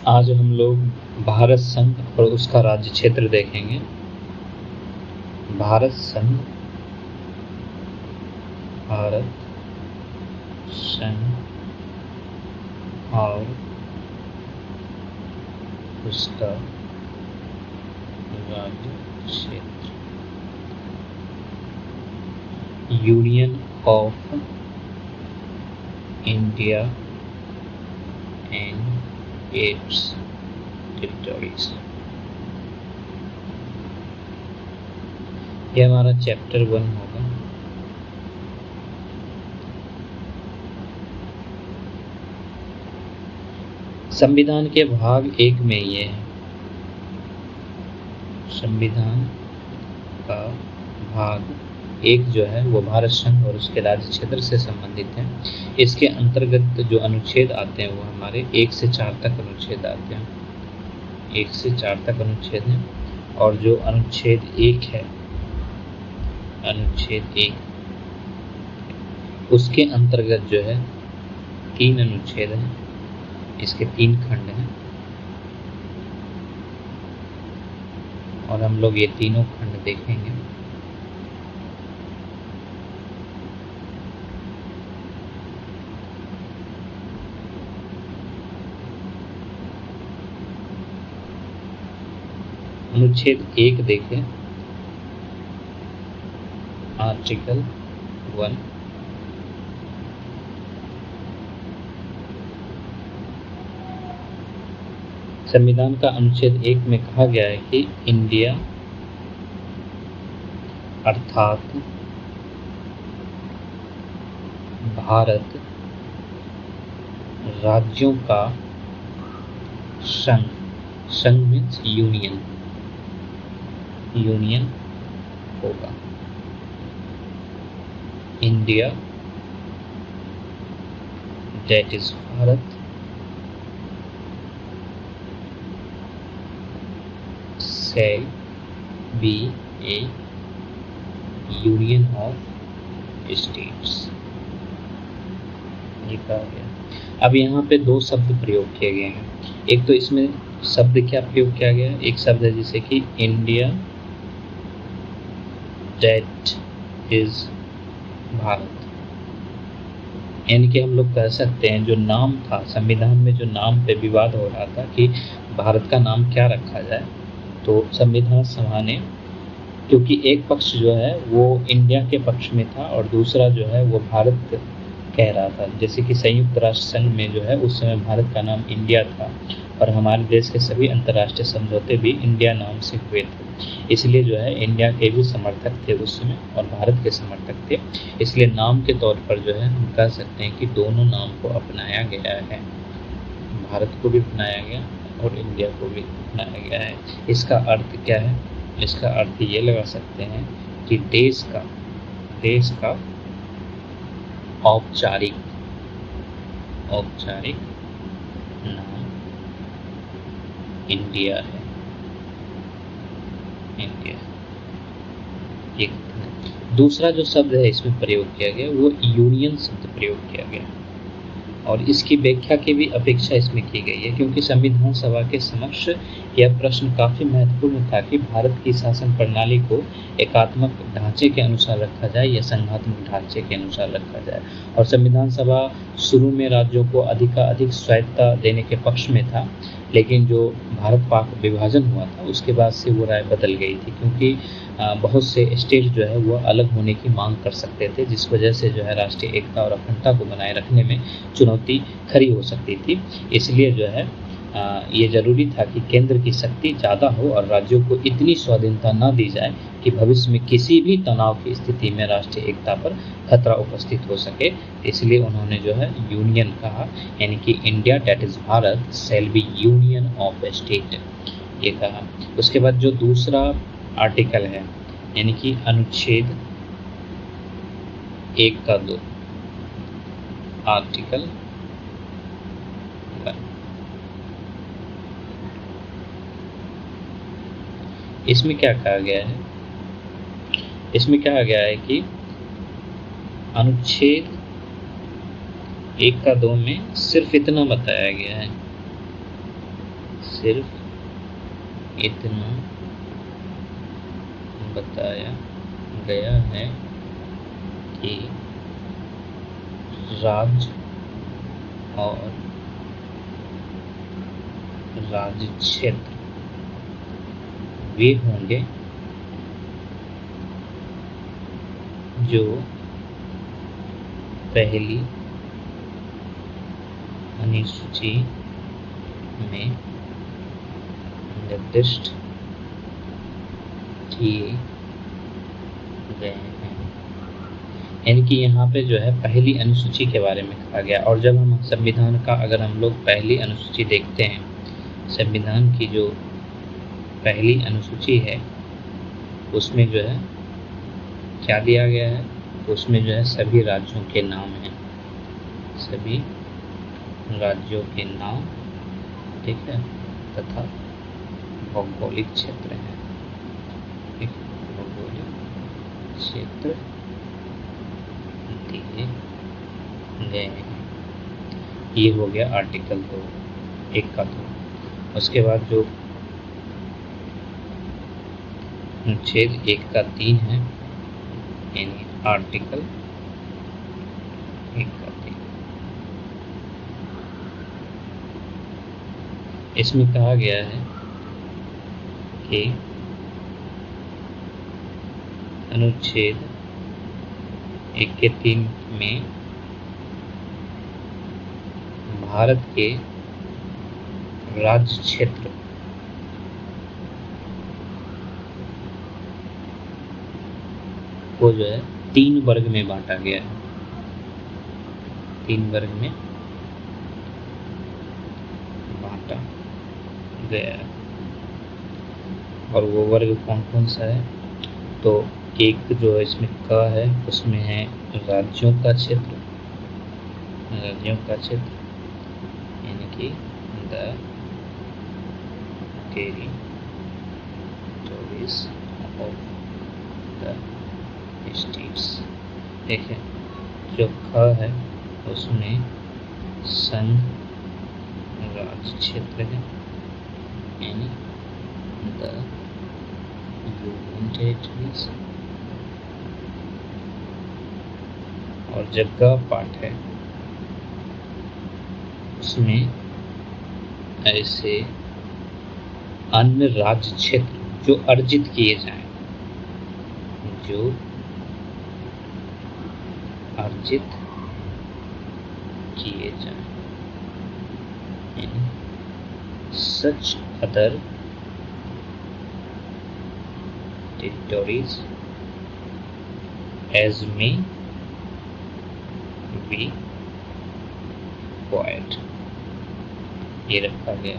आज हम लोग भारत संघ और उसका राज्य क्षेत्र देखेंगे। भारत संघ, भारत संघ और उसका राज्य क्षेत्र, union of India and it's territories. यह हमारा चैप्टर 1 होगा। संविधान के भाग 1 में ये है। संविधान का भाग 1 जो है वो भारत संघ और उसके राज्य क्षेत्र से संबंधित है। इसके अंतर्गत जो अनुच्छेद आते हैं वो हमारे 1 से 4 तक अनुच्छेद आते हैं। 1 से 4 तक अनुच्छेद हैं। और जो अनुच्छेद 1 है, अनुच्छेद 1, उसके अंतर्गत जो है 3 अनुच्छेद हैं। इसके 3 खंड हैं और हम लोग ये तीनों खंड देखेंगे। अनुच्छेद 1 देखें, आर्टिकल 1। संविधान का अनुच्छेद 1 में कहा गया है कि इंडिया अर्थात भारत राज्यों का संघ, संघ मीन्स यूनियन, यूनियन होगा। India that is Bharat shall be a union of states। ये कहा गया। अब यहाँ पे 2 शब्द प्रयोग किए गए हैं। एक तो इसमें शब्द क्या प्रयोग किया गया है, एक शब्द है जैसे कि इंडिया दैट इज भारत, यानी कि हम लोग कह सकते हैं जो नाम था संविधान में, जो नाम पे विवाद हो रहा था कि भारत का नाम क्या रखा जाए, तो संविधान सभा ने, क्योंकि एक पक्ष जो है वो इंडिया के पक्ष में था और दूसरा जो है वो भारत कह रहा था। जैसे कि संयुक्त राष्ट्र संघ में जो है उस समय भारत का नाम इंडिया था और हमारे देश के सभी अंतर्राष्ट्रीय समझौते भी इंडिया नाम से हुए थे। इसलिए जो है इंडिया के भी समर्थक थे उस समय और भारत के समर्थक थे। इसलिए नाम के तौर पर जो है हम कह सकते हैं कि दोनों नाम को अपनाया गया है, भारत को भी अपनाया गया और इंडिया को भी अपनाया गया है। इसका अर्थ क्या है? इसका अर्थ ये लगा सकते हैं कि देश का औपचारिक नाम इंडिया है। इंडिया। एक दूसरा जो शब्द है इसमें प्रयोग किया गया वो यूनियन शब्द प्रयोग किया गया और इसकी व्याख्या की भी अपेक्षा इसमें की गई है, क्योंकि संविधान सभा के समक्ष यह प्रश्न काफी महत्वपूर्ण था कि भारत की शासन प्रणाली को एकात्मक ढांचे के अनुसार रखा जाए या संघात्मक ढांचे के अनुसार रखा जाए। और संविधान सभा शुरू में राज्यों को अधिक स्वायत्तता देने के पक्ष में था, लेकिन जो भारत पाक विभाजन हुआ था उसके बाद से वो राय बदल गई थी, क्योंकि बहुत से स्टेट जो है वो अलग होने की मांग कर सकते थे, जिस वजह से जो है राष्ट्रीय एकता और अखंडता को बनाए रखने में चुनौती खड़ी हो सकती थी। इसलिए जो है ये जरूरी था कि केंद्र की शक्ति ज़्यादा हो और राज्यों को इतनी स्वाधीनता न दी जाए कि भविष्य में किसी भी तनाव की स्थिति में राष्ट्रीय एकता पर खतरा उपस्थित हो सके। इसलिए उन्होंने जो है यूनियन कहा, यानी कि India that is Bharat shall be union of state, ये कहा। उसके बाद जो दूसरा आर्टिकल है यानी कि अनुच्छेद 1 का 2, आर्टिकल 1, इसमें क्या कहा गया है? इसमें कहा गया है कि अनुच्छेद 1 का 2 में सिर्फ इतना बताया गया है सिर्फ इतना बताया गया है कि राज्य और राज्य क्षेत्र वे होंगे जो पहली अनुसूची में निर्दिष्ट किए गए हैं। यानी कि यहाँ पे जो है पहली अनुसूची के बारे में कहा गया। और जब हम संविधान का अगर हम लोग पहली अनुसूची देखते हैं, संविधान की जो पहली अनुसूची है उसमें जो है क्या दिया गया है, उसमें जो है सभी राज्यों के नाम हैं, सभी राज्यों के नाम, ठीक है, तथा भौगोलिक क्षेत्र है, ठीक, भौगोलिक क्षेत्र दिए गए हैं। ये हो गया आर्टिकल 2 1 का 2। उसके बाद जो अनुच्छेद 1 का 3 है, यानी आर्टिकल 1 का 3, इसमें कहा गया है कि अनुच्छेद 1 के 3 में भारत के राज्य क्षेत्र को जो है 3 वर्ग में बांटा गया है, 3 वर्ग में बांटा गया है। और वो वर्ग कौन कौन सा है, तो एक जो है इसमें क है, उसमें है राज्यों का क्षेत्र, राज्यों का क्षेत्र यानी कि the territories of the states. देखिए जो ख है उसमें संघ राज्य क्षेत्र है, यानी द यूनियन टेरिटरीज। और जो ग पार्ट है उसमें ऐसे अन्य राज्य क्षेत्र जो अर्जित किए जाएं, जो अर्जित किए जाएं, such other territories as may be acquired, ये रखा गया।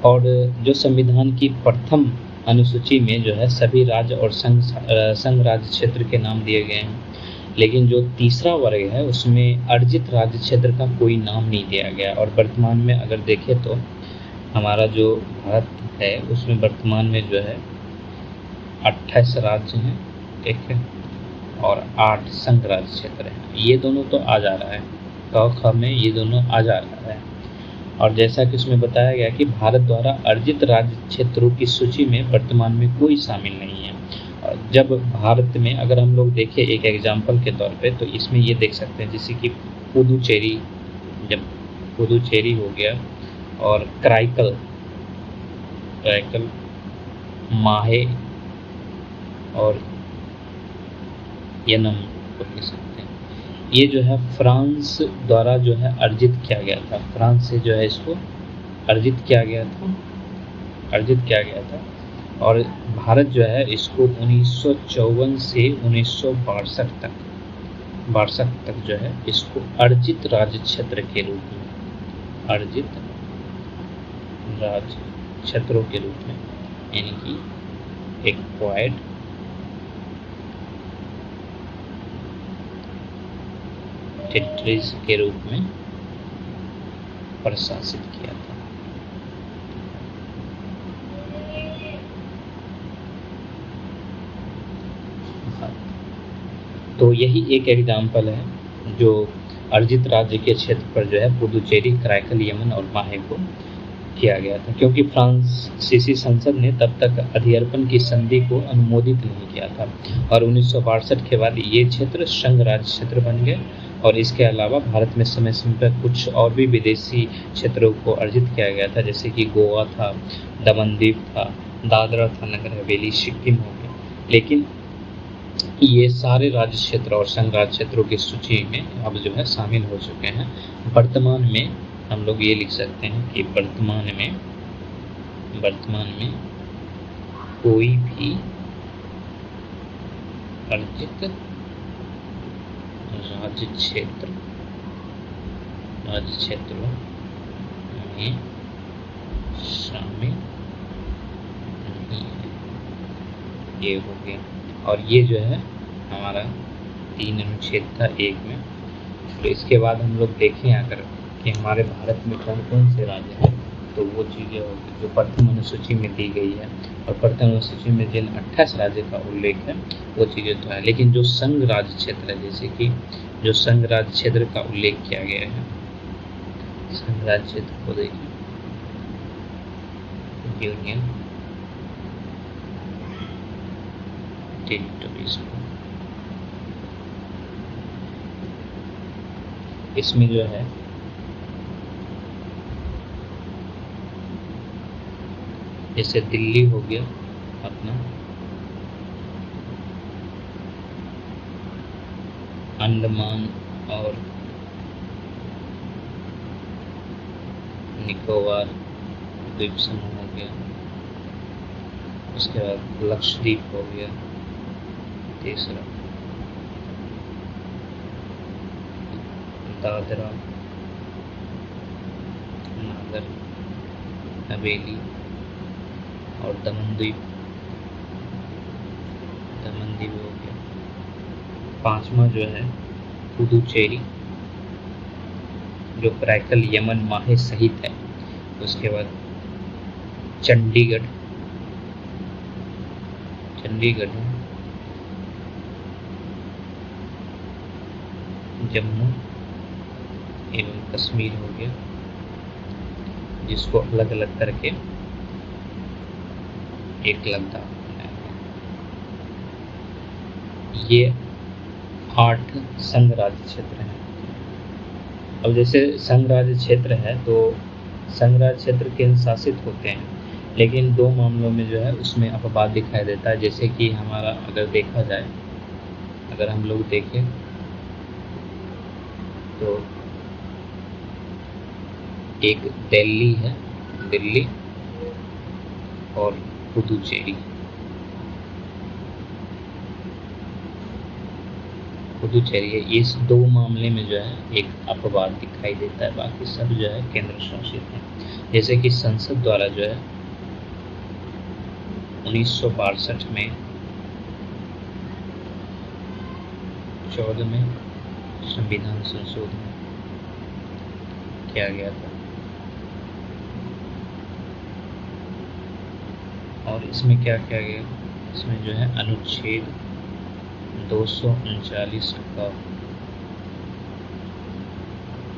और जो संविधान की प्रथम अनुसूची में जो है सभी राज्य और संघ राज्य क्षेत्र के नाम दिए गए हैं, लेकिन जो तीसरा वर्ग है उसमें अर्जित राज्य क्षेत्र का कोई नाम नहीं दिया गया। और वर्तमान में अगर देखें तो हमारा जो भारत है उसमें वर्तमान में जो है 28 राज्य हैं, ठीक है, और 8 संघ राज्य क्षेत्र हैं। ये दोनों तो आ जा रहा है, क ख में ये दोनों आ जा रहा है। और जैसा कि उसमें बताया गया कि भारत द्वारा अर्जित राज्य क्षेत्रों की सूची में वर्तमान में कोई शामिल नहीं है। जब भारत में अगर हम लोग देखें एक एग्जाम्पल के तौर पे, तो इसमें ये देख सकते हैं जैसे कि पुदुचेरी, जब पुदुचेरी हो गया, और कराईकल, माहे और यनम को लिख सकते हैं। ये जो है फ्रांस द्वारा जो है अर्जित किया गया था, फ्रांस से जो है इसको अर्जित किया गया था। और भारत जो है इसको 1954 से 1962 तक जो है इसको अर्जित राज्य क्षेत्र के रूप में, अर्जित राज्य क्षेत्रों के रूप में, यानी कि एक्वायर्ड टेरिटरीज के रूप में प्रशासित किया था। तो यही एक एग्जाम्पल है जो अर्जित राज्य के क्षेत्र पर जो है पुदुचेरी, कराईकल, यमन और माहे को किया गया था, क्योंकि फ्रांसीसी संसद ने तब तक अधिअर्पण की संधि को अनुमोदित नहीं किया था और 1962 के बाद ये क्षेत्र संघ राज्य क्षेत्र बन गए। और इसके अलावा भारत में समय समय पर कुछ और भी विदेशी क्षेत्रों को अर्जित किया गया था, जैसे कि गोवा था, दमन द्वीप था, दादरा था नगर हवेली, सिक्किम हो गया। लेकिन ये सारे राज्य क्षेत्र और संघ राज्य क्षेत्रों की सूची में अब जो है शामिल हो चुके हैं। वर्तमान में हम लोग ये लिख सकते हैं कि वर्तमान में कोई भी अर्जित राज्य क्षेत्रों में शामिल नहीं है। ये हो गया। और ये जो है हमारा 3 अनुच्छेद था 1 में। तो इसके बाद हम लोग देखें अगर कि हमारे भारत में कौन कौन से राज्य हैं, तो वो चीज़ें होगी जो प्रथम अनुसूची में दी गई है। और प्रथम अनुसूची में जिन 28 राज्य का उल्लेख है वो चीज़ें तो है, लेकिन जो संघ राज्य क्षेत्र है, जैसे कि जो संघ राज्य क्षेत्र का उल्लेख किया गया है, संघ राज्य क्षेत्र को देखिए, यूनियन टेरिटरीज, इसमें जो है जैसे दिल्ली हो गया अपना, अंडमान और निकोबार द्वीप समूह हो गया, उसके बाद लक्षद्वीप हो गया तीसरा, दादरा नागर हवेली और दमन द्वीप हो गया। पांचवा जो है पुदुचेरी, जो करैकल यमन माहे सहित है। उसके बाद चंडीगढ़ जम्मू एवं कश्मीर हो गया, जिसको अलग अलग करके एक लद्दाख बनाया गया। ये 8 संघ राज्य क्षेत्र हैं। अब जैसे संघ राज्य क्षेत्र है तो संघ राज्य क्षेत्र केंद्र शासित होते हैं, लेकिन 2 मामलों में जो है उसमें अपवाद दिखाई देता है। जैसे कि हमारा अगर देखा जाए, अगर हम लोग देखें तो एक दिल्ली है, दिल्ली और पुदुचेरी है। इस 2 मामले में जो है एक अपवाद दिखाई देता है, बाकी सब जो है केंद्र शासित है। जैसे कि संसद द्वारा जो है 1962 में 14वें संविधान संशोधन किया गया था, और इसमें क्या किया गया, इसमें जो है अनुच्छेद 239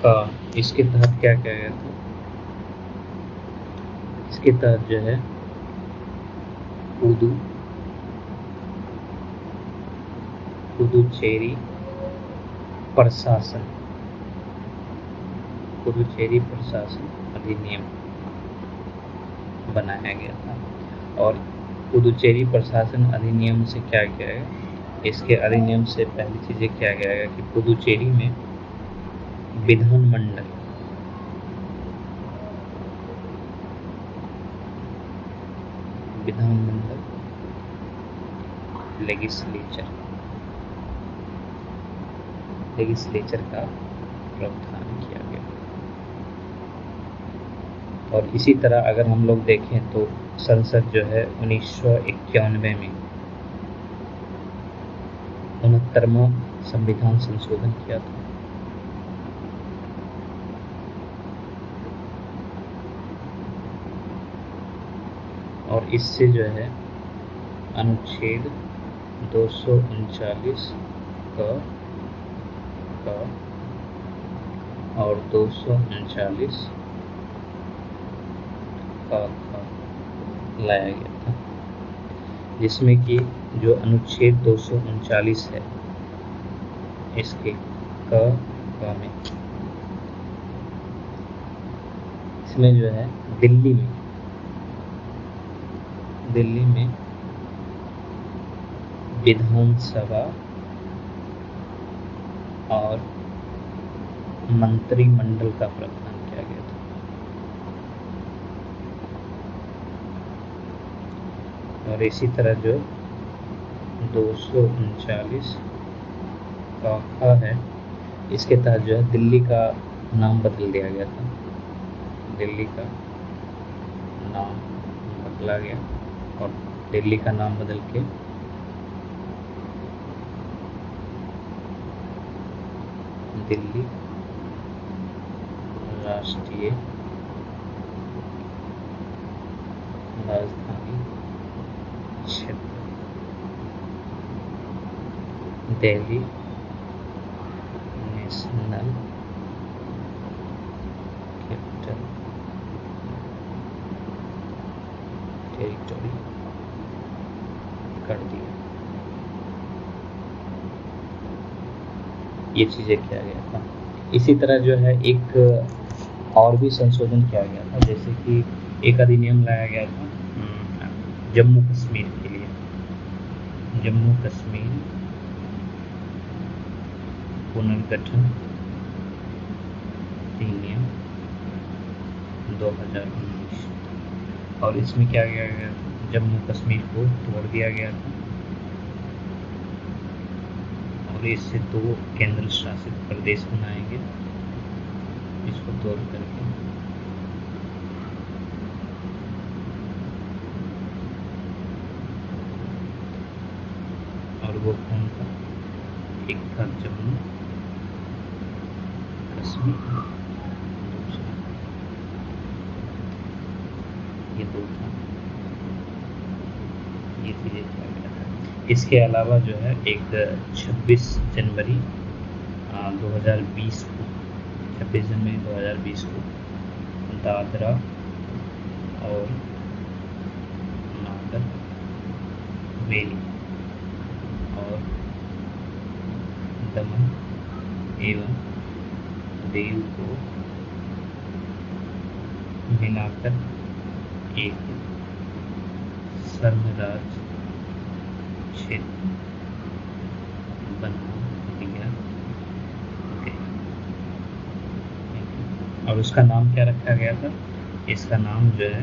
का इसके तहत क्या किया गया था, इसके तहत जो है पुदुचेरी प्रशासन अधिनियम बनाया गया था। और पुदुचेरी प्रशासन अधिनियम से क्या किया गया, इसके अधिनियम से पहली चीज़ें क्या किया गया कि पुदुचेरी में विधानमंडल लेजिस्लेचर का प्रावधान किया गया। और इसी तरह अगर हम लोग देखें तो संसद जो है 1991 में 69वां संविधान संशोधन किया था। और इससे जो है अनुच्छेद 239 का और 239 का लाया गया था, जिसमें कि जो अनुच्छेद 239 है इसके क में, इसमें जो है दिल्ली में विधानसभा और मंत्रिमंडल का प्रावधान किया गया था। और इसी तरह जो 239 का है, इसके तहत जो है दिल्ली का नाम बदल दिया गया था। दिल्ली का नाम बदला गया और दिल्ली का नाम बदल के दिल्ली राष्ट्रीय राजधानी क्षेत्र, दिल्ली नेशनल कैपिटल टेरिटरी कर दिया। ये चीज़ें किया गया था। इसी तरह जो है एक और भी संशोधन किया गया था, जैसे कि एक अधिनियम लाया गया था जम्मू कश्मीर के लिए। जम्मू कश्मीर पुनर्गठन अधिनियम 2019, और इसमें क्या किया गया, जम्मू कश्मीर को तोड़ दिया गया था और इससे 2 केंद्र शासित प्रदेश बनाएंगे, इसको तोड़ करके। और वो कौन था, एक था जम्मू कश्मीर, दूसरा ये 2 था। ये चीज़ें किया गया था। इसके अलावा जो है एक 26 जनवरी 2020 को 26 जनवरी 2020 को दादरा और नागर हवेली और दमन एवं दीव को मिलाकर एक संघराज क्षेत्र बना दिया गया। और उसका नाम क्या रखा गया था, इसका नाम जो है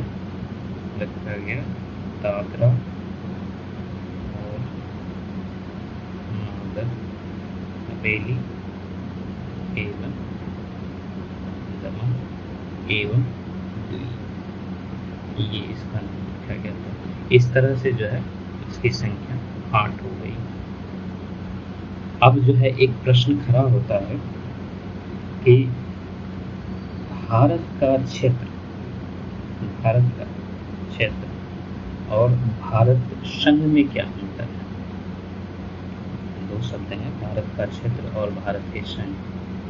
रखा गया दादरा और नागर हवेली एवं दमन एवं दीव, ये इसका नाम रखा गया था। इस तरह से जो है इसकी संख्या 8 हो गई। अब जो है एक प्रश्न खड़ा होता है कि भारत का क्षेत्र और भारत संघ में क्या अंतर है। 2 शब्द हैं, भारत का क्षेत्र और भारत के संघ,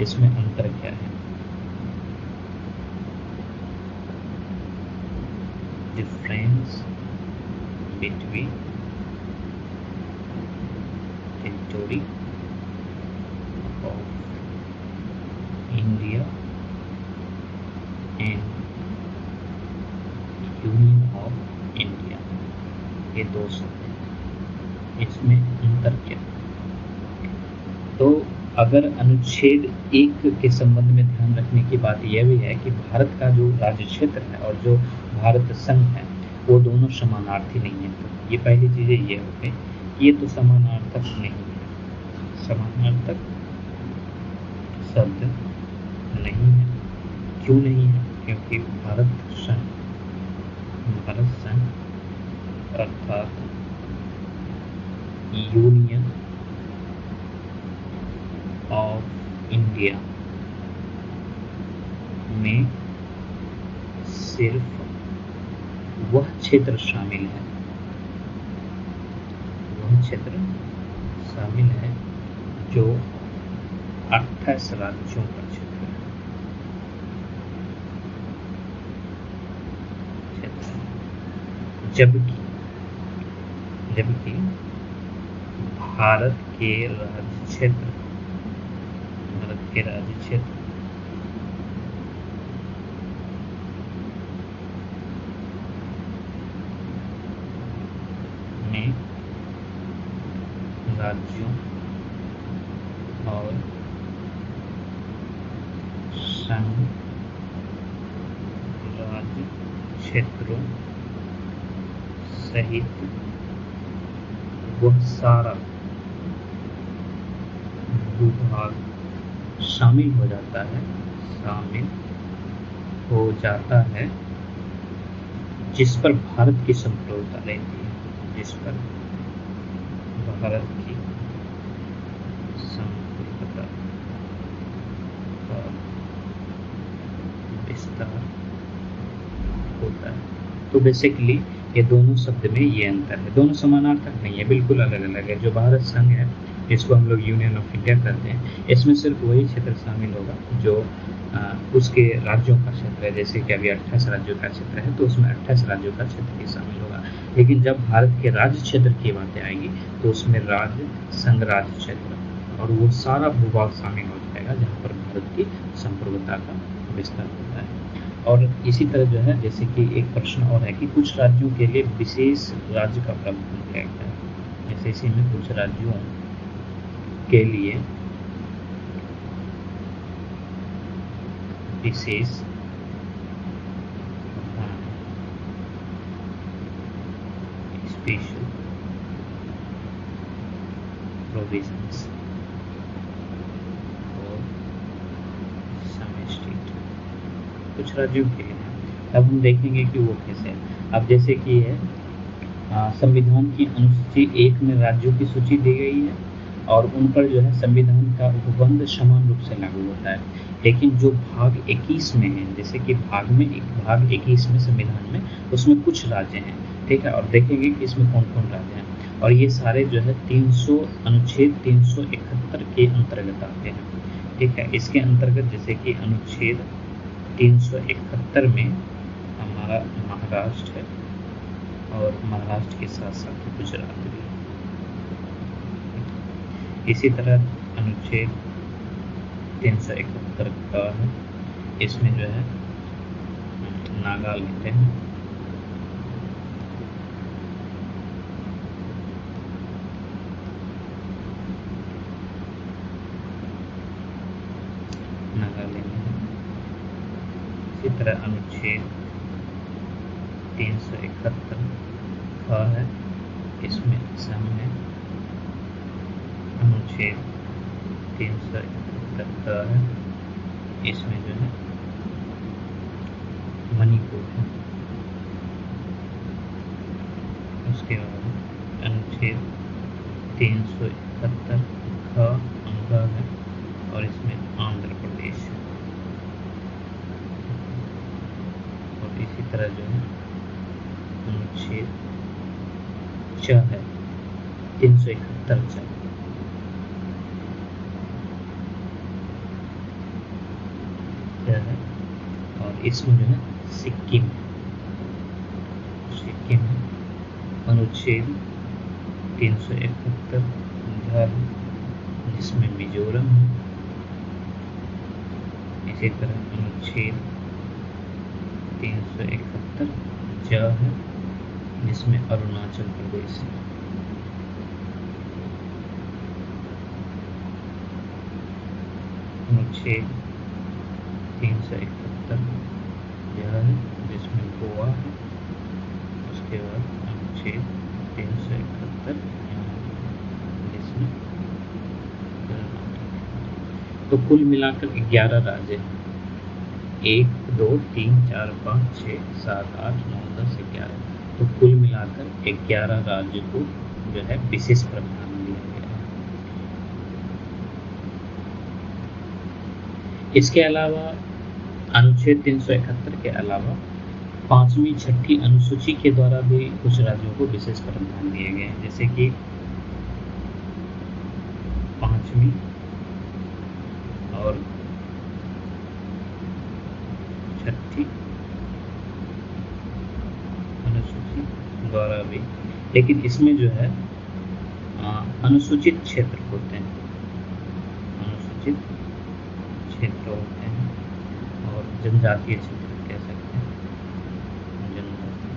इसमें अंतर क्या है। Difference between territory of India and union of India, ये 2 शब्द हैं, इसमें अंतर क्या है। तो अगर अनुच्छेद 1 के संबंध में ध्यान रखने की बात यह भी है कि भारत का जो राज्य क्षेत्र है और जो भारत संघ है वो दोनों समानार्थी नहीं है। ये पहली चीज़ें ये हो गई, ये तो समानार्थक नहीं है, समानार्थक शब्द नहीं है। क्यों नहीं है, क्योंकि भारत संघ अर्थात यूनियन ऑफ इंडिया में सिर्फ वह क्षेत्र शामिल है, जो 28 राज्यों का क्षेत्र है। जबकि जबकि भारत के राज्य क्षेत्र में राज्यों और संघ राज्य क्षेत्रों सहित वह सारा भूभाग शामिल हो जाता है जिस पर भारत की संप्रभुता रहती है, जिस पर भारत की संप्रभुता का विस्तार होता है। तो बेसिकली ये दोनों शब्द में ये अंतर है, दोनों समानार्थक नहीं है, बिल्कुल अलग अलग है। जो भारत संघ है, जिसको हम लोग यूनियन ऑफ इंडिया करते हैं, इसमें सिर्फ वही क्षेत्र शामिल होगा जो उसके राज्यों का क्षेत्र है। जैसे कि अभी 28 राज्यों का क्षेत्र है, तो उसमें 28 राज्यों का क्षेत्र ही शामिल होगा। लेकिन जब भारत के राज्य क्षेत्र की बातें आएगी तो उसमें राज्य, संघ राज्य क्षेत्र और वो सारा भूभाग शामिल हो जाएगा जहाँ पर भारत की संप्रभुता का विस्तार होता है। और इसी तरह जो है, जैसे कि एक प्रश्न और है कि कुछ राज्यों के लिए विशेष राज्य का प्रावधान किया गया है। जैसे इसी में कुछ राज्यों के लिए विशेष स्पेशल प्रोविजंस और सम स्टेट कुछ राज्यों के लिए है। अब हम देखेंगे कि वो कैसे है। अब जैसे कि है संविधान की अनुसूची 1 में राज्यों की सूची दी गई है और उन पर जो है संविधान का उपबंध समान रूप से लागू होता है। लेकिन जो भाग 21 में है, जैसे कि भाग 21 में संविधान में, उसमें कुछ राज्य हैं, ठीक है। और देखेंगे कि इसमें कौन कौन राज्य हैं, और ये सारे जो है अनुच्छेद 371 के अंतर्गत आते हैं, ठीक है। इसके अंतर्गत जैसे कि अनुच्छेद 371 में हमारा महाराष्ट्र है और महाराष्ट्र के साथ साथ गुजरात भी। इसी तरह अनुच्छेद 371 का है, इसमें जो है नागालैंड है, इसी तरह अनुच्छेद 371 का है, इसमें असम है। अनुच्छेद 371 का है, इसमें जो है मणिपुर है। उसके बाद अनुच्छेद 371 का अंग है और इसमें आंध्र प्रदेश है। और इसी तरह जो है अनुच्छेद 371 है और इसमें जो है सिक्किम है। अनुच्छेद 371 है, जिसमें मिजोरम है। इसी तरह अनुच्छेद 371 है, जिसमें अरुणाचल प्रदेश है। अनुच्छेद 371 है, जिसमें गोवा है। उसके बाद अनुच्छेद 371 जिसमें कर्नाटक है। तो कुल मिलाकर 11 राज्य हैं। 1 2 3 4 5 6 7 8 9 10 11। तो कुल मिलाकर 11 राज्य को जो है विशेष प्रावधान दिया गया है। इसके अलावा अनुच्छेद 371 के अलावा 5वीं 6ठी अनुसूची के द्वारा भी कुछ राज्यों को विशेष प्रावधान दिए गए हैं। जैसे कि 5वीं और 6ठी अनुसूची द्वारा भी, लेकिन इसमें जो है अनुसूचित क्षेत्र होते हैं, अनुसूचित क्षेत्र होते हैं और जनजातीय क्षेत्र कह सकते हैं, जनजातीय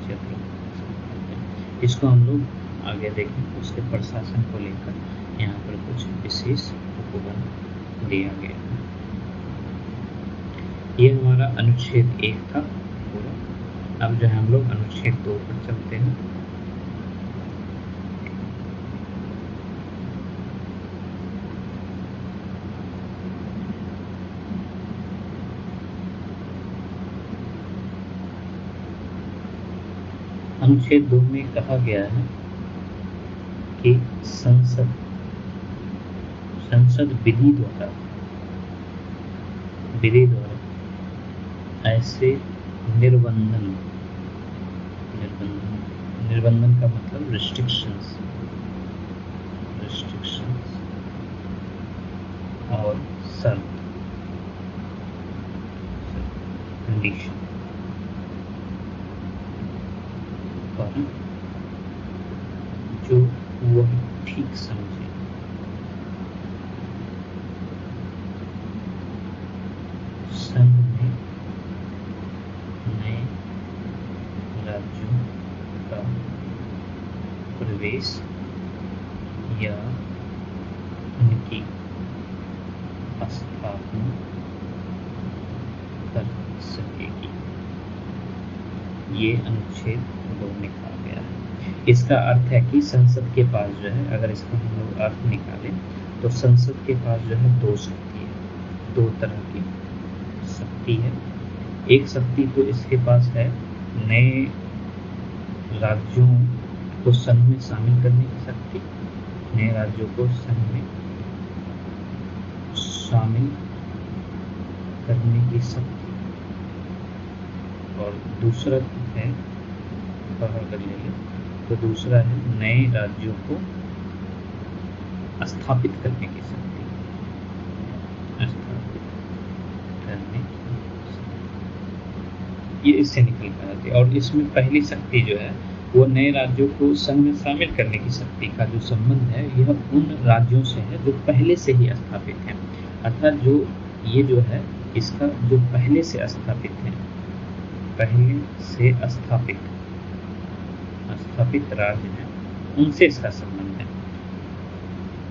क्षेत्र होते हैं। इसको हम लोग आगे देखें। उसके प्रशासन को लेकर यहाँ पर कुछ विशेष उपबंध दिया गया है। ये हमारा अनुच्छेद 1 था पूरा। अब जो है हम लोग अनुच्छेद 2 पर चलते हैं। अनुच्छेद 2 में कहा गया है कि संसद विधि द्वारा ऐसे निर्बंधन का मतलब रिस्ट्रिक्शंस और शर्त कंडीशन पर जो वह ठीक समझे संघ में नए राज्यों का प्रवेश या उनकी स्थापना कर सकेगी। ये अनुच्छेद 2 में कहा गया है। इसका अर्थ है कि संसद के पास जो है, अगर इसका हम लोग अर्थ निकालें तो संसद के पास जो है 2 शक्ति है, 2 तरह की शक्ति है। एक शक्ति तो इसके पास है नए राज्यों को संघ में शामिल करने की शक्ति, नए राज्यों को संघ में शामिल करने की शक्ति, और दूसरा है, अगर ले लें तो दूसरा है नए राज्यों को स्थापित करने की शक्ति, स्थापित करने की शक्ति। ये इससे निकल कर आती है। और इसमें पहली शक्ति जो है वो नए राज्यों को संघ में शामिल करने की शक्ति का जो संबंध है, यह उन राज्यों से है जो पहले से ही स्थापित हैं। अर्थात जो ये जो है इसका जो पहले से स्थापित है, पहले से स्थापित राज्य है, उनसे इसका संबंध है,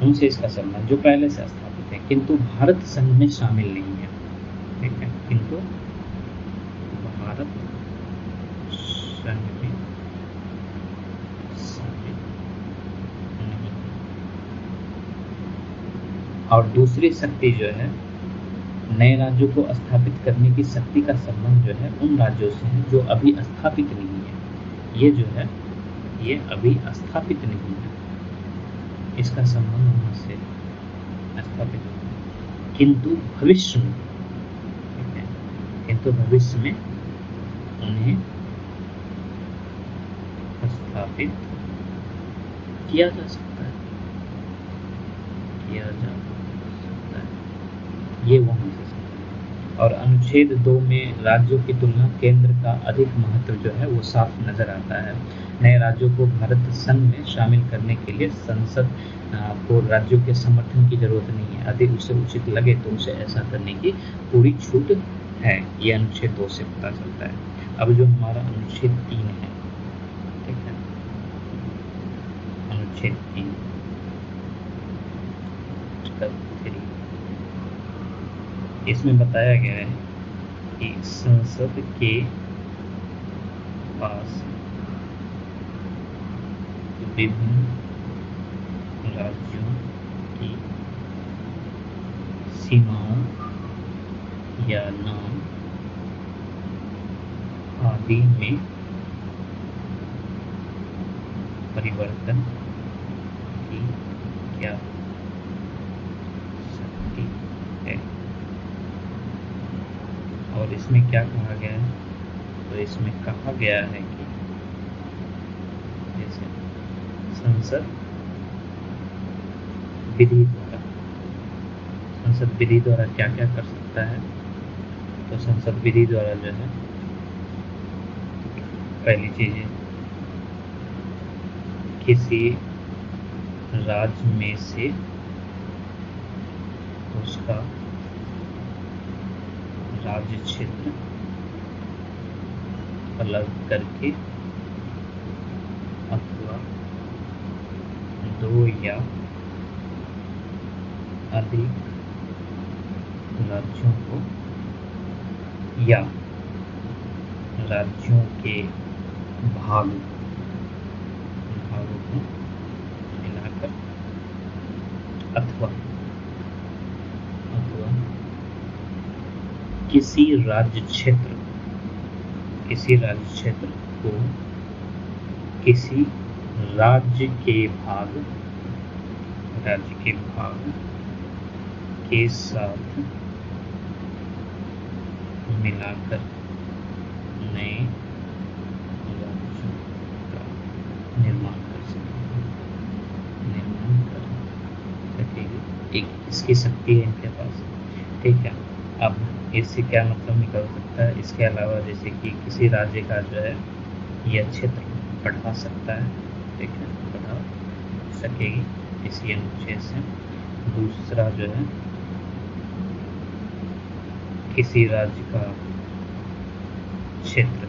उनसे इसका संबंध जो पहले से स्थापित है, किंतु भारत संघ में शामिल नहीं है। ठीक है, किंतु भारत संघ में शामिल नहीं। और दूसरी शक्ति जो है नए राज्यों को स्थापित करने की शक्ति का संबंध जो है उन राज्यों से है जो अभी स्थापित नहीं है। ये जो है ये अभी स्थापित नहीं है, इसका संबंध वहां से स्थापित नहीं, किंतु भविष्य में, ठीक है, किंतु भविष्य में उन्हें स्थापित किया जा सकता है, ये वहां से। और अनुच्छेद 2 में राज्यों की तुलना केंद्र का अधिक महत्व जो है वो साफ नजर आता है। नए राज्यों को भारत संघ में शामिल करने के लिए संसद को राज्यों के समर्थन की जरूरत नहीं है। यदि उसे उचित लगे तो उसे ऐसा करने की पूरी छूट है। ये अनुच्छेद 2 से पता चलता है। अब जो हमारा अनुच्छेद 3 है, ठीक है, अनुच्छेद 3 इसमें बताया गया है कि संसद के पास विभिन्न राज्यों की सीमाओं या नाम आदि में परिवर्तन की क्या शक्ति है। और इसमें क्या कहा गया है, तो इसमें कहा गया है कि जैसे संसद विधि द्वारा क्या क्या कर सकता है। तो संसद विधि द्वारा जो है पहली चीज है किसी राज्य में से उसका राज्य क्षेत्र अलग करके अथवा दो या अधिक राज्यों को या राज्यों के भागों को मिलाकर अथवा किसी राज्य क्षेत्र को किसी राज्य के भाग के साथ मिलाकर नए राज्यों का निर्माण कर सकेगी। एक इसकी शक्ति है इनके पास, ठीक है। अब इससे क्या मतलब निकल सकता है? इसके अलावा जैसे कि किसी राज्य का जो है यह क्षेत्र बढ़ा सकता है, ठीक है, बढ़ा सकेगी इसी अनुच्छेद से। दूसरा जो है किसी राज्य का क्षेत्र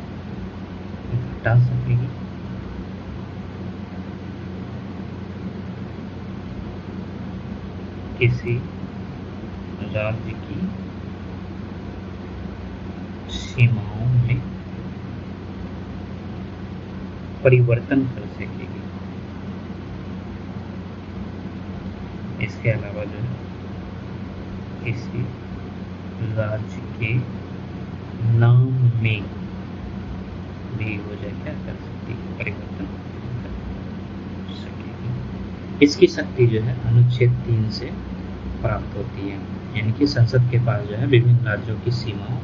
घटा सकेगी, किसी राज्य की सीमाओं में परिवर्तन कर सकेगी। इसके अलावा जो है किसी राज्य के नाम में भी हो जाए क्या कर सकती है, परिवर्तन कर सकेगी। इसकी शक्ति जो है अनुच्छेद 3 से प्राप्त होती है, यानी कि संसद के पास जो है विभिन्न राज्यों की सीमाओं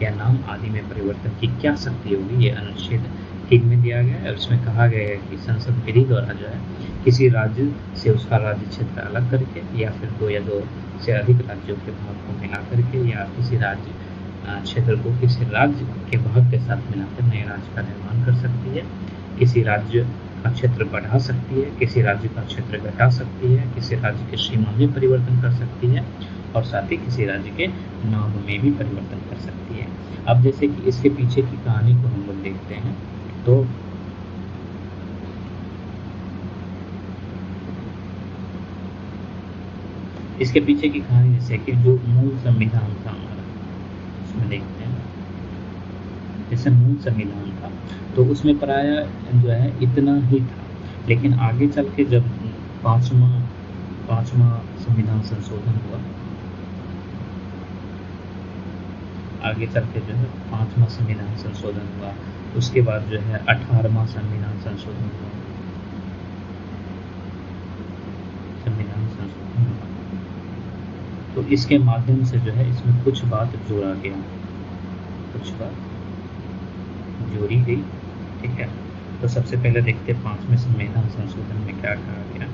या नाम आदि में परिवर्तन की क्या शक्ति होगी, ये अनुच्छेद 3 में दिया गया है। और इसमें कहा गया है कि संसद विधि द्वारा जो है किसी राज्य से उसका राज्य क्षेत्र अलग करके या फिर दो या दो से अधिक राज्यों के भाग को मिला करके या किसी राज्य क्षेत्र को किसी राज्य के भाग के साथ मिलाकर नए राज्य का निर्माण कर सकती है। किसी राज्य का क्षेत्र बढ़ा सकती है, किसी राज्य का क्षेत्र घटा सकती है, किसी राज्य के सीमा में परिवर्तन कर सकती है और साथ ही किसी राज्य के नाम में भी परिवर्तन कर सकती है। अब जैसे कि इसके पीछे की कहानी को हम लोग देखते हैं तो इसके पीछे की कहानी जैसे कि जो मूल संविधान था हमारा, उसमें देखते हैं जैसे मूल संविधान था तो उसमें प्राय जो है इतना ही था, लेकिन आगे चल के जब पांचवा संविधान संशोधन हुआ, आगे चल के जो है 5वां संविधान संशोधन हुआ, उसके बाद जो है 18वां संविधान संशोधन हुआ, तो इसके माध्यम से जो है इसमें कुछ बात जोड़ा गया, कुछ बात जोड़ी गई, ठीक है। तो सबसे पहले देखते हैं 5वें संविधान संशोधन में क्या कहा गया।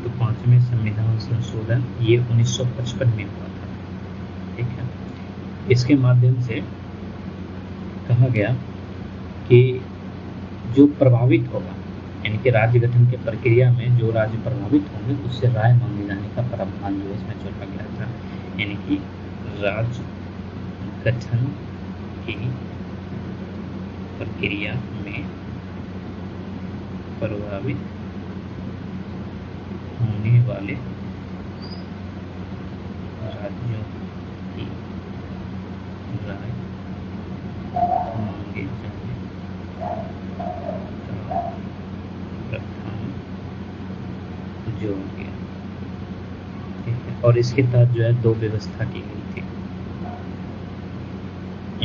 तो 5वें संविधान संशोधन ये 1955 में हुआ था, ठीक है। इसके माध्यम से कहा गया कि जो प्रभावित होगा, यानी कि राज्य गठन के प्रक्रिया में जो राज्य प्रभावित होंगे उससे राय मांगे जाने का प्रावधान जो इसमें जोड़ा गया था, यानी कि राज्य गठन की प्रक्रिया में प्रभावित होने वाले राज्यों की राय मांगे जाने जोड़ गया, ठीक है। और इसके तहत जो है 2 व्यवस्था की गई थी,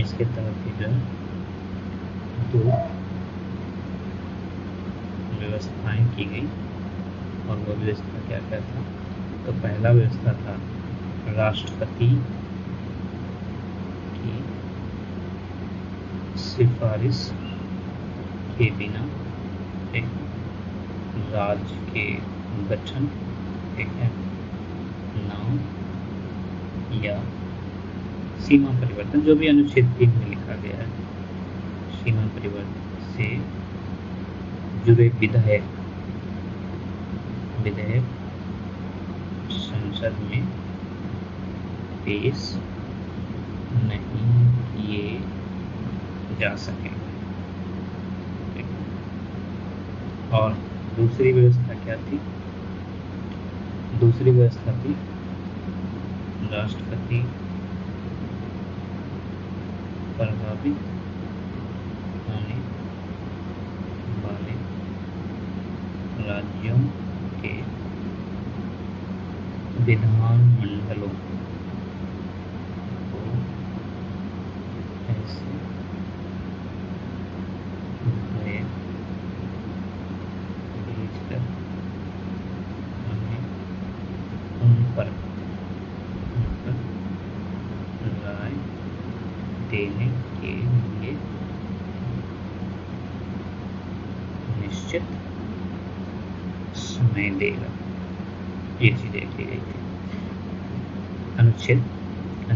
इसके तहत जो है 2 व्यवस्थाएं की गई। और वो व्यवस्था क्या क्या था? तो पहला व्यवस्था था राष्ट्रपति की सिफारिश के बिना एक राज्य के गठन, ठीक है, नाम या सीमा परिवर्तन, जो भी अनुच्छेद 3 में लिखा गया है, सीमा परिवर्तन से जुड़े विधायक विधेयक संसद में पेश नहीं किए जा सकेंगे। और दूसरी व्यवस्था क्या थी? दूसरी व्यवस्था थी राष्ट्रपति प्रभावित होने वाले राज्यों के विधानमंडलों को ऐसे विधेयक भेजकर उन्हें उन पर राय देने के लिए निश्चित समय देगा। ये चीज़ देखी गई थी। अनुच्छेद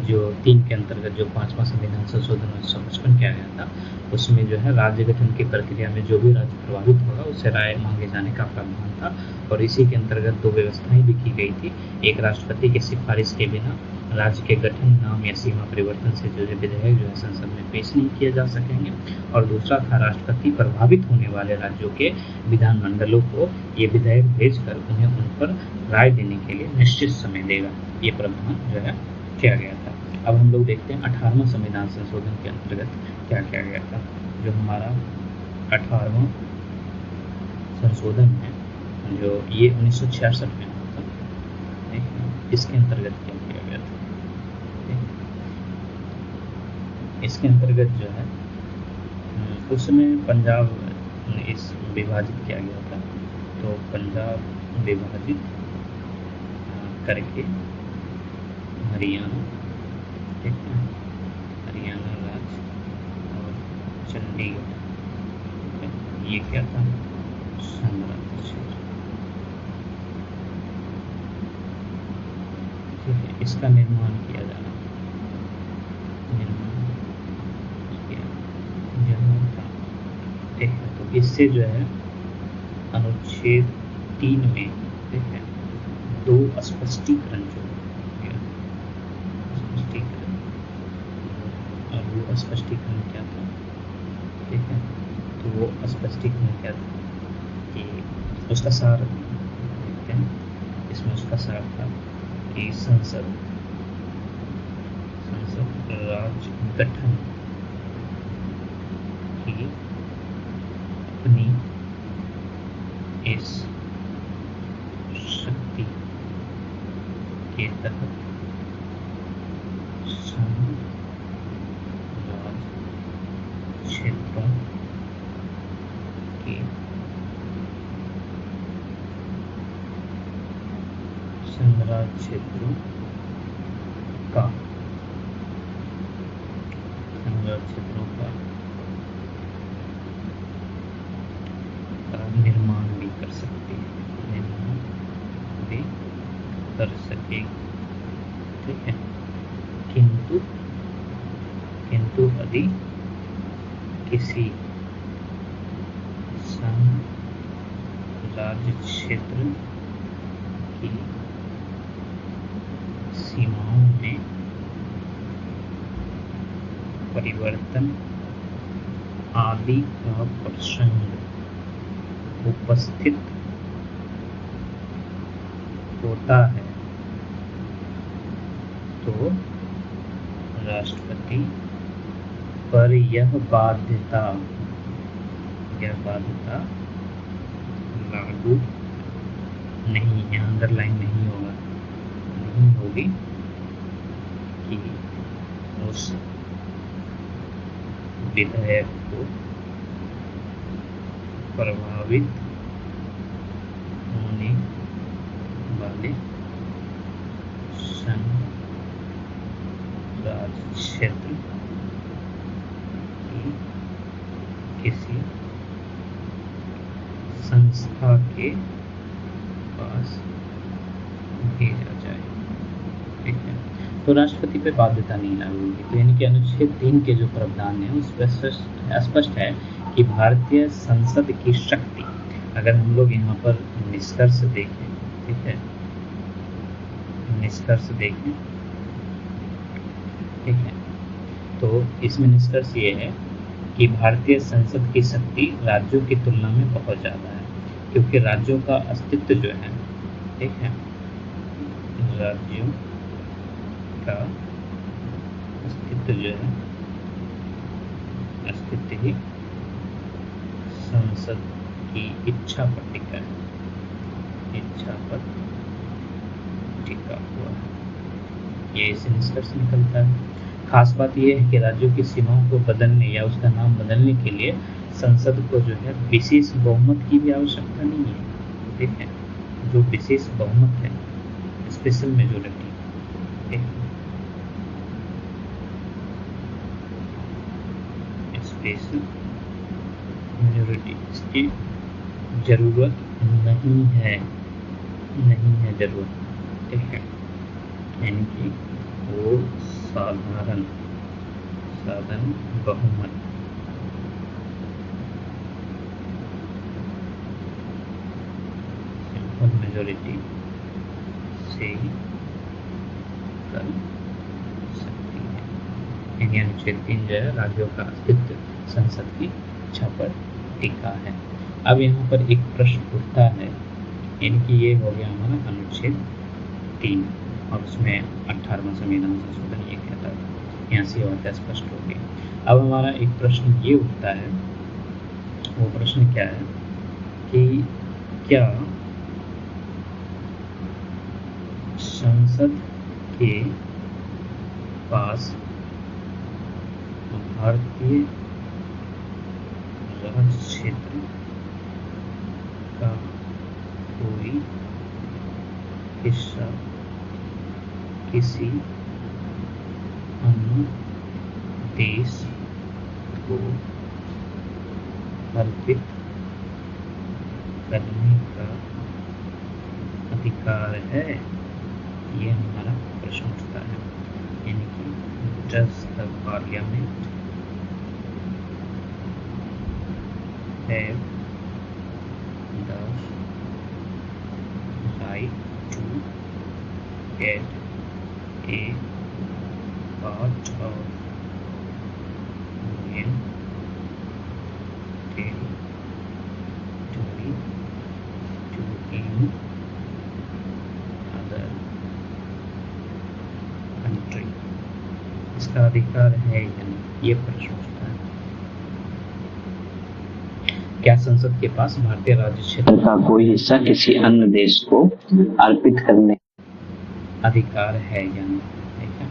जो 3 के अंतर्गत जो 5वां संविधान संशोधन 1955 किया गया था, उसमें जो है राज्य गठन की प्रक्रिया में जो भी राज्य प्रभावित होगा उससे राय मांगे जाने का प्रावधान था। और इसी के अंतर्गत 2 व्यवस्थाएं भी की गई थी। एक, राष्ट्रपति की सिफारिश के बिना राज्य के गठन, नाम या सीमा परिवर्तन से जो विधेयक जो है संसद में पेश नहीं किए जा सकेंगे। और दूसरा था, राष्ट्रपति प्रभावित होने वाले राज्यों के विधानमंडलों को ये विधेयक भेजकर उन्हें उन पर राय देने के लिए निश्चित समय देगा। ये प्रावधान जो है किया गया था। अब हम लोग देखते हैं 18वां संविधान संशोधन के अंतर्गत क्या किया गया था। जो हमारा 18वां संशोधन है, जो ये 1966 में हुआ था, इसके अंतर्गत क्या किया गया था? इसके अंतर्गत जो है उसमें पंजाब इस विभाजित किया गया था। तो पंजाब विभाजित करके हरियाणा, ठीक है, हरियाणा राज्य और चंडीगढ़, ये क्या था? संघराज्य क्षेत्र, ठीक है। इसका निर्माण किया जाना, निर्माण किया जाना था, ठीक है। तो इससे जो है अनुच्छेद 3 में, ठीक है, 2 स्पष्टीकरण जो और वो स्पष्टीकरण क्या था, ठीक है। तो वो स्पष्टीकरण क्या था कि उसका सार देखते हैं। इसमें उसका सार था कि संसद राज्य गठन की अपनी इस शक्ति के तहत क्षेत्रों के संघराज्य क्षेत्रों का निर्माण भी कर सकती है, निर्माण भी कर सकेगी, ठीक है। किंतु यदि किसी संघराज्य क्षेत्र की सीमाओं में परिवर्तन आदि का प्रसंग उपस्थित होता है तो राष्ट्रपति पर यह बाध्यता लागू नहीं, यहाँ अंडरलाइन नहीं होगी कि उस विधेयक को प्रभावित होने वाले संघराज्य क्षेत्र की किसी संस्था के पास भेजा जाए, ठीक है। तो राष्ट्रपति पे बाध्यता नहीं लागू होगी। तो यानी कि अनुच्छेद 3 के जो प्रावधान है उसमें स्पष्ट है कि भारतीय संसद की शक्ति, अगर हम लोग यहाँ पर निष्कर्ष देखें ठीक है, निष्कर्ष देखें। ठीक है, तो इसमें निष्कर्ष ये है कि भारतीय संसद की शक्ति राज्यों की तुलना में बहुत ज़्यादा है, क्योंकि राज्यों का अस्तित्व जो है, ठीक है, राज्यों का अस्तित्व जो है, अस्तित्व ही संसद की इच्छा पर टिका है, इच्छा पर टिका हुआ है। ये इसे निष्कर्ष निकलता है। खास बात यह है कि राज्यों की सीमाओं को बदलने या उसका नाम बदलने के लिए संसद को जो है विशेष बहुमत की भी आवश्यकता नहीं है। ठीक है, जो विशेष बहुमत है, स्पेशल मेजोरिटी, स्पेशल मेजोरिटी, इसकी जरूरत नहीं है, नहीं है जरूरत। ठीक है, यानी कि वो साधारण बहुमत सिंपल मेजोरिटी से कर सकती है। यानी अनुच्छेद 3 जो है राज्यों का अस्तित्व संसद की इच्छा पर टिका है। अब यहाँ पर एक प्रश्न उठता है, यानी कि ये हो गया हमारा अनुच्छेद 3 और उसमें 18वां संविधान संशोधन ये कहता है, यहाँ से वार्ता स्पष्ट हो गई। अब हमारा एक प्रश्न ये उठता है, वो प्रश्न क्या है कि क्या संसद के पास भारतीय राज्य क्षेत्र का कोई हिस्सा किसी अन्य देश को अर्पित करने का अधिकार है? ये हमारा प्रश्न उठता है, यानी कि does the parliament have the right to get a part of union territory to any other country? इसका अधिकार है या नहीं, ये प्रश्न उठता है। क्या संसद के पास भारतीय राज्य क्षेत्र का कोई हिस्सा किसी अन्य देश को अर्पित करने अधिकार है या नहीं? ठीक है,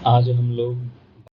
आज हम लोग